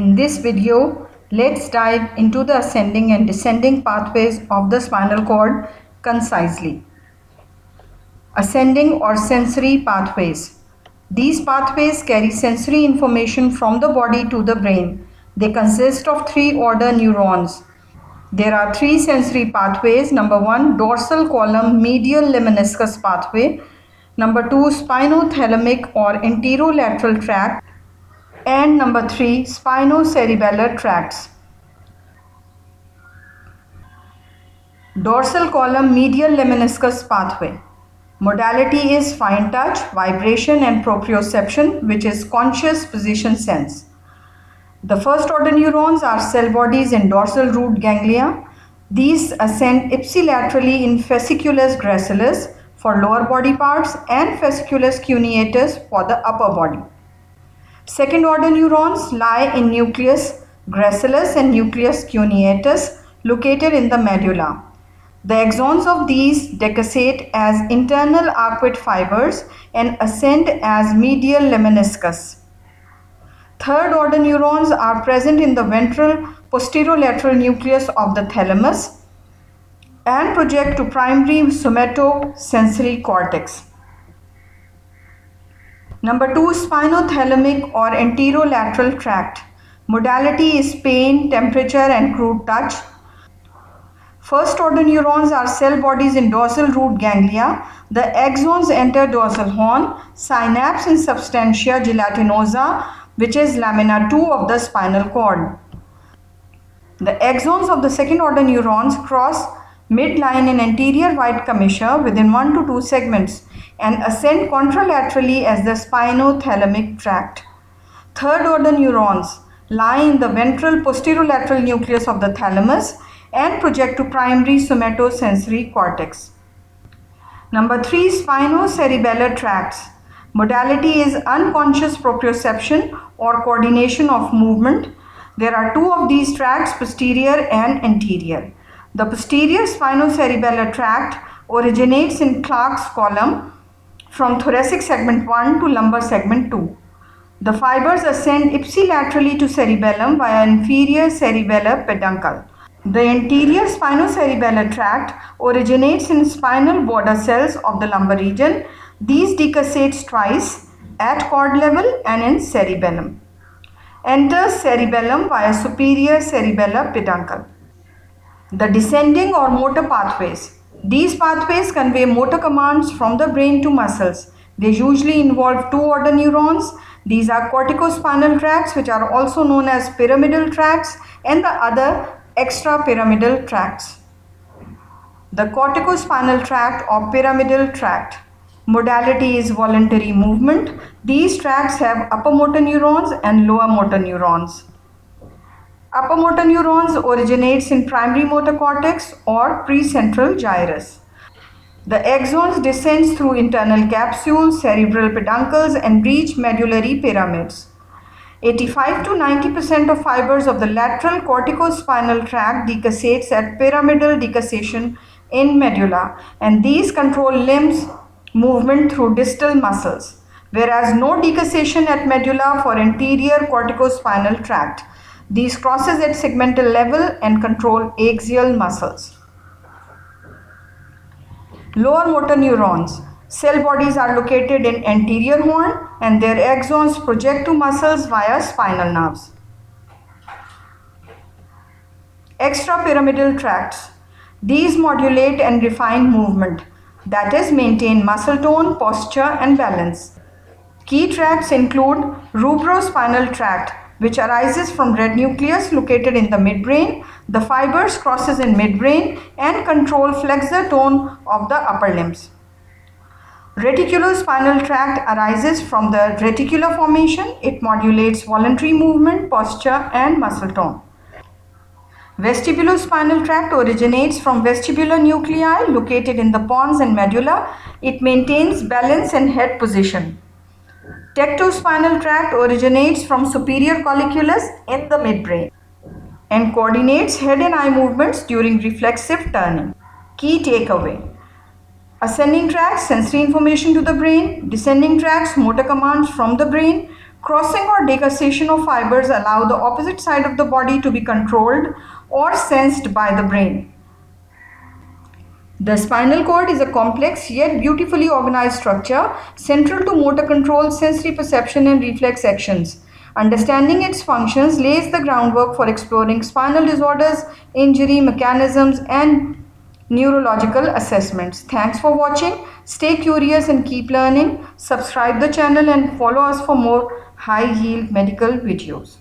In this video, let's dive into the ascending and descending pathways of the spinal cord concisely. Ascending or sensory pathways. These pathways carry sensory information from the body to the brain. They consist of three order neurons. There are three sensory pathways. Number 1, dorsal column medial lemniscus pathway. Number 2, spinothalamic or anterolateral tract. And number 3, spinocerebellar tracts. Dorsal column medial lemniscus pathway. Modality is fine touch, vibration and proprioception, which is conscious position sense. The first order neurons are cell bodies in dorsal root ganglia. These ascend ipsilaterally in fasciculus gracilis for lower body parts and fasciculus cuneatus for the upper body. Second order neurons lie in nucleus gracilis and nucleus cuneatus located in the medulla. The axons of these decussate as internal arcuate fibers and ascend as medial lemniscus. Third order neurons are present in the ventral posterolateral nucleus of the thalamus and project to primary somatosensory cortex. Number 2, spinothalamic or anterolateral tract. Modality is pain, temperature and crude touch. First order neurons are cell bodies in dorsal root ganglia. The axons enter dorsal horn, synapse in substantia gelatinosa, which is lamina 2 of the spinal cord. The axons of the second order neurons cross midline in anterior white commissure within 1 to 2 segments and ascend contralaterally as the spinothalamic tract. Third order neurons lie in the ventral posterolateral nucleus of the thalamus and project to primary somatosensory cortex. Number 3, spinocerebellar tracts. Modality is unconscious proprioception or coordination of movement. There are two of these tracts, posterior and anterior. The posterior spinocerebellar tract originates in Clark's column from thoracic segment 1 to lumbar segment 2. The fibers ascend ipsilaterally to cerebellum via inferior cerebellar peduncle. The anterior spinocerebellar tract originates in spinal border cells of the lumbar region. These decussate twice at cord level and in cerebellum. Enters cerebellum via superior cerebellar peduncle. The descending or motor pathways. These pathways convey motor commands from the brain to muscles. They usually involve two order neurons. These are corticospinal tracts, which are also known as pyramidal tracts, and the other extrapyramidal tracts. The corticospinal tract or pyramidal tract. Modality is voluntary movement. These tracts have upper motor neurons and lower motor neurons. Upper motor neurons originates in primary motor cortex or precentral gyrus. The axons descends through internal capsules, cerebral peduncles and reach medullary pyramids. 85 to 90% of fibers of the lateral corticospinal tract decussates at pyramidal decussation in medulla, and these control limbs movement through distal muscles, whereas no decussation at medulla for anterior corticospinal tract. These crosses at segmental level and control axial muscles. Lower motor neurons. Cell bodies are located in anterior horn and their axons project to muscles via spinal nerves. Extrapyramidal tracts. These modulate and refine movement, that is, maintain muscle tone, posture and balance. Key tracts include rubrospinal tract, which arises from red nucleus located in the midbrain. The fibers crosses in midbrain and control flexor tone of the upper limbs. Reticulospinal tract arises from the reticular formation. It modulates voluntary movement, posture and muscle tone. Vestibulospinal tract originates from vestibular nuclei located in the pons and medulla. It maintains balance and head position. Tectospinal tract originates from superior colliculus in the midbrain and coordinates head and eye movements during reflexive turning. Key takeaway. Ascending tracts, sensory information to the brain. Descending tracts, motor commands from the brain. Crossing or decussation of fibers allow the opposite side of the body to be controlled or sensed by the brain. The spinal cord is a complex yet beautifully organized structure central to motor control, sensory perception, and reflex actions. Understanding its functions lays the groundwork for exploring spinal disorders, injury mechanisms, and neurological assessments. Thanks for watching. Stay curious and keep learning. Subscribe the channel and follow us for more high yield medical videos.